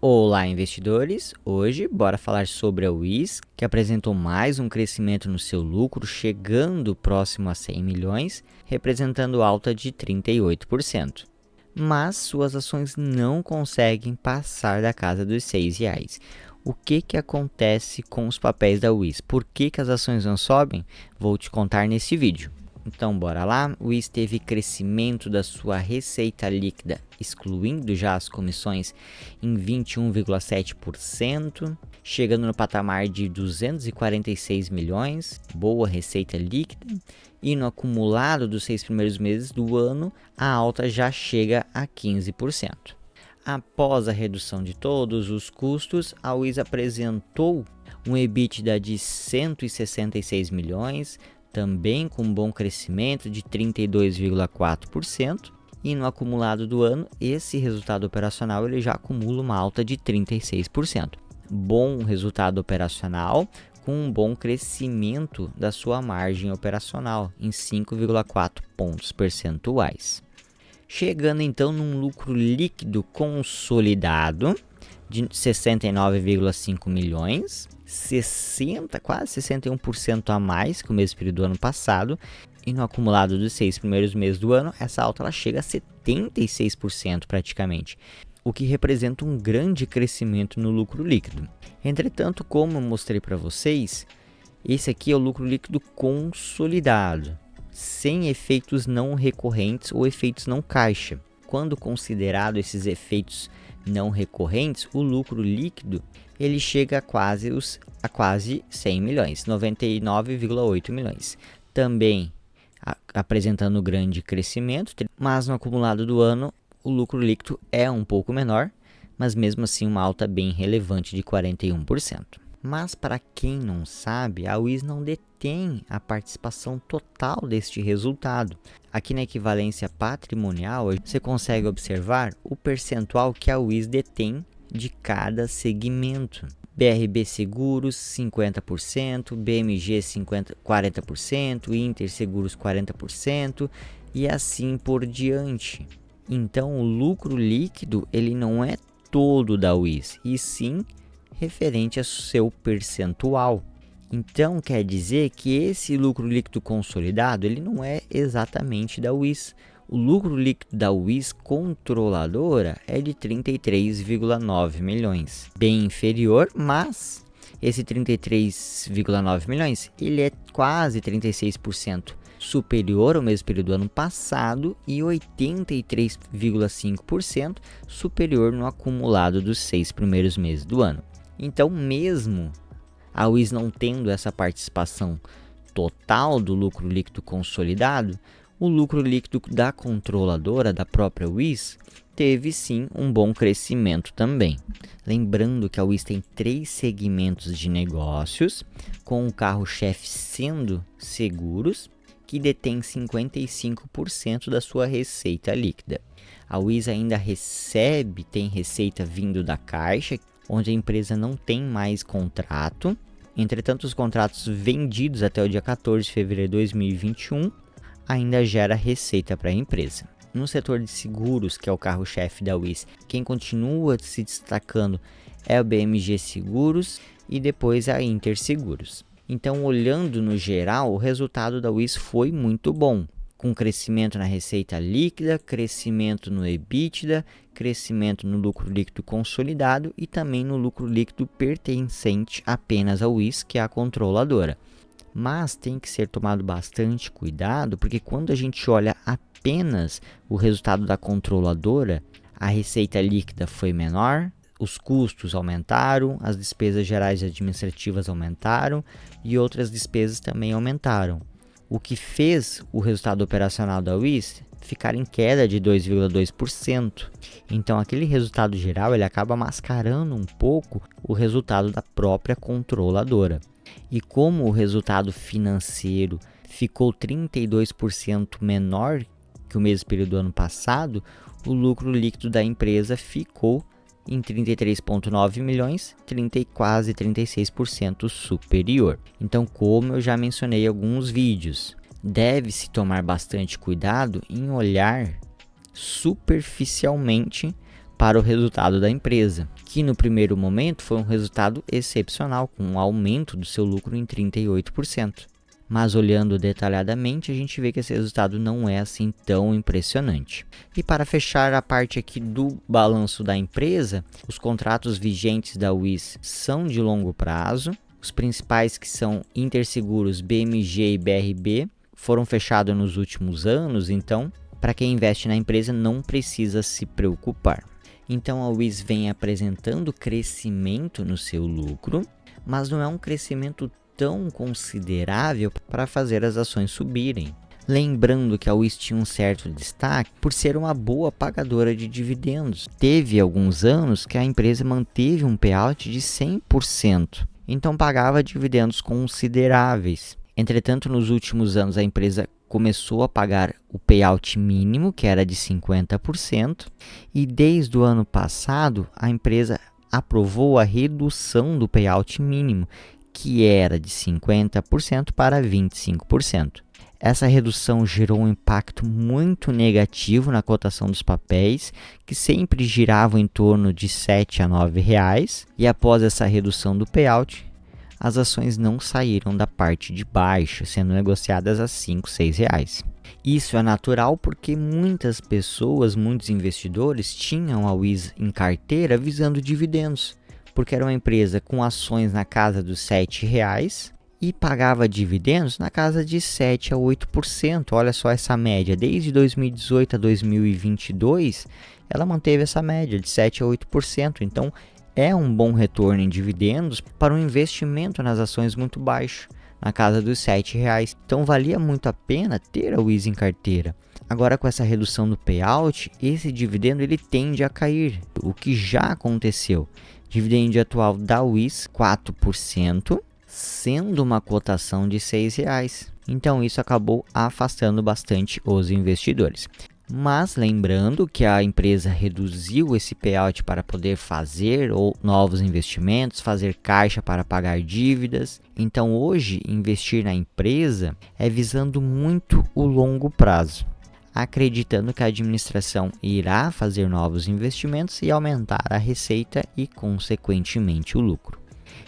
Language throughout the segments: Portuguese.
Olá, investidores! Hoje, bora falar sobre a Wiz, que apresentou mais um crescimento no seu lucro, chegando próximo a 100 milhões, representando alta de 38%. Mas suas ações não conseguem passar da casa dos R$6. O que acontece com os papéis da Wiz? Por que as ações não sobem? Vou te contar nesse vídeo. Então, bora lá. O Wiz teve crescimento da sua receita líquida, excluindo já as comissões, em 21,7%, chegando no patamar de 246 milhões, boa receita líquida, e no acumulado dos 6 primeiros meses do ano, a alta já chega a 15%. Após a redução de todos os custos, a Wiz apresentou um EBITDA de 166 milhões, também com um bom crescimento de 32,4%, e no acumulado do ano, esse resultado operacional ele já acumula uma alta de 36%. Bom resultado operacional com um bom crescimento da sua margem operacional em 5,4 pontos percentuais. Chegando então num lucro líquido consolidado de 69,5 milhões, quase 61% a mais que o mesmo período do ano passado, e no acumulado dos 6 primeiros meses do ano, essa alta ela chega a 76% praticamente, o que representa um grande crescimento no lucro líquido. Entretanto, como eu mostrei para vocês, esse aqui é o lucro líquido consolidado, sem efeitos não recorrentes ou efeitos não caixa. Quando considerado esses efeitos não recorrentes, o lucro líquido ele chega a quase 100 milhões, 99,8 milhões. Também apresentando grande crescimento, mas no acumulado do ano o lucro líquido é um pouco menor, mas mesmo assim uma alta bem relevante de 41%. Mas para quem não sabe, a Wiz não detém a participação total deste resultado. Aqui na equivalência patrimonial, você consegue observar o percentual que a Wiz detém de cada segmento. BRB Seguros 50%, BMG 40%, Inter Seguros 40% e assim por diante. Então o lucro líquido ele não é todo da Wiz, e sim referente ao seu percentual. Então quer dizer que esse lucro líquido consolidado ele não é exatamente da Wiz. O lucro líquido da Wiz controladora é de 33,9 milhões, bem inferior, mas esse 33,9 milhões ele é quase 36% superior ao mesmo período do ano passado e 83,5% superior no acumulado dos 6 primeiros meses do ano. Então, mesmo a Wiz não tendo essa participação total do lucro líquido consolidado, o lucro líquido da controladora, da própria Wiz, teve sim um bom crescimento também. Lembrando que a Wiz tem 3 segmentos de negócios, com o carro-chefe sendo seguros, que detém 55% da sua receita líquida. A Wiz ainda tem receita vindo da Caixa, onde a empresa não tem mais contrato. Entretanto, os contratos vendidos até o dia 14 de fevereiro de 2021 ainda gera receita para a empresa. No setor de seguros, que é o carro-chefe da Wiz, quem continua se destacando é o BMG Seguros e depois a Inter Seguros. Então, olhando no geral, o resultado da Wiz foi muito bom, com crescimento na receita líquida, crescimento no EBITDA, crescimento no lucro líquido consolidado e também no lucro líquido pertencente apenas à Wiz, que é a controladora. Mas tem que ser tomado bastante cuidado, porque quando a gente olha apenas o resultado da controladora, a receita líquida foi menor, os custos aumentaram, as despesas gerais e administrativas aumentaram e outras despesas também aumentaram, o que fez o resultado operacional da Wiz ficar em queda de 2,2%. Então aquele resultado geral ele acaba mascarando um pouco o resultado da própria controladora. E como o resultado financeiro ficou 32% menor que o mesmo período do ano passado, o lucro líquido da empresa ficou em 33,9 milhões, quase 36% superior. Então, como eu já mencionei em alguns vídeos, deve-se tomar bastante cuidado em olhar superficialmente para o resultado da empresa, que no primeiro momento foi um resultado excepcional, com um aumento do seu lucro em 38%. Mas olhando detalhadamente, a gente vê que esse resultado não é assim tão impressionante. E para fechar a parte aqui do balanço da empresa, os contratos vigentes da Wiz são de longo prazo. Os principais, que são Interseguros, BMG e BRB, foram fechados nos últimos anos, então para quem investe na empresa não precisa se preocupar. Então a Wiz vem apresentando crescimento no seu lucro, mas não é um crescimento tão considerável para fazer as ações subirem. Lembrando que a Wiz tinha um certo destaque por ser uma boa pagadora de dividendos. Teve alguns anos que a empresa manteve um payout de 100%, então pagava dividendos consideráveis. Entretanto, nos últimos anos a empresa começou a pagar o payout mínimo, que era de 50%, e desde o ano passado a empresa aprovou a redução do payout mínimo, que era de 50% para 25%. Essa redução gerou um impacto muito negativo na cotação dos papéis, que sempre giravam em torno de R$ 7 a R$ 9, e após essa redução do payout, as ações não saíram da parte de baixo, sendo negociadas a R$ 5, R$ 6. Isso é natural porque muitas pessoas, muitos investidores tinham a Wiz em carteira visando dividendos, porque era uma empresa com ações na casa dos R$ 7 e pagava dividendos na casa de 7 a 8%. Olha só essa média, desde 2018 a 2022, ela manteve essa média de 7 a 8%. Então, é um bom retorno em dividendos para um investimento nas ações muito baixo, na casa dos R$ 7. Então, valia muito a pena ter a Wiz em carteira. Agora, com essa redução do payout, esse dividendo ele tende a cair, o que já aconteceu. Dividendo atual da Wiz, 4%, sendo uma cotação de R$ 6. Então, isso acabou afastando bastante os investidores. Mas lembrando que a empresa reduziu esse payout para poder fazer novos investimentos, fazer caixa para pagar dívidas. Então, hoje, investir na empresa é visando muito o longo prazo, acreditando que a administração irá fazer novos investimentos e aumentar a receita e, consequentemente, o lucro.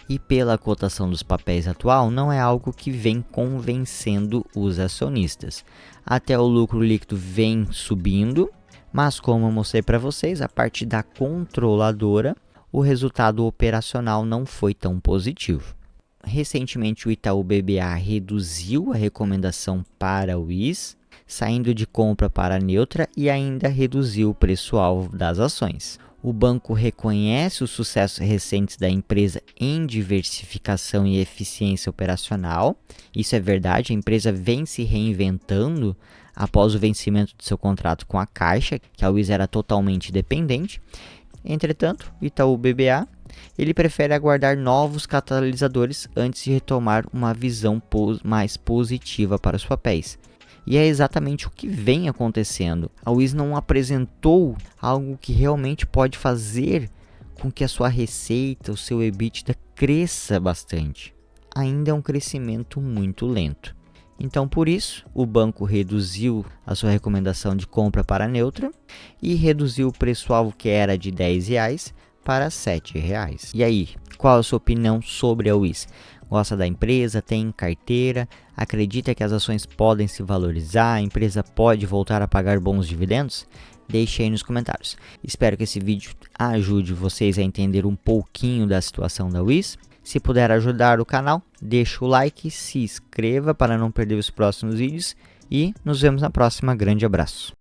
E pela cotação dos papéis atual, não é algo que vem convencendo os acionistas. Até o lucro líquido vem subindo, mas como eu mostrei para vocês, a parte da controladora, o resultado operacional não foi tão positivo. Recentemente, o Itaú BBA reduziu a recomendação para o Wiz, saindo de compra para neutra, e ainda reduziu o preço-alvo das ações. O banco reconhece os sucessos recentes da empresa em diversificação e eficiência operacional. Isso é verdade, a empresa vem se reinventando após o vencimento do seu contrato com a Caixa, que a Wiz era totalmente dependente. Entretanto, o Itaú BBA ele prefere aguardar novos catalisadores antes de retomar uma visão mais positiva para os papéis. E é exatamente o que vem acontecendo. A Wiz não apresentou algo que realmente pode fazer com que a sua receita, o seu EBITDA cresça bastante. Ainda é um crescimento muito lento. Então, por isso, o banco reduziu a sua recomendação de compra para neutra e reduziu o preço-alvo, que era de R$ 10 para R$ 7. E aí, qual a sua opinião sobre a Wiz? Gosta da empresa, tem carteira, acredita que as ações podem se valorizar, a empresa pode voltar a pagar bons dividendos? Deixe aí nos comentários. Espero que esse vídeo ajude vocês a entender um pouquinho da situação da Wiz. Se puder ajudar o canal, deixa o like, se inscreva para não perder os próximos vídeos e nos vemos na próxima. Grande abraço!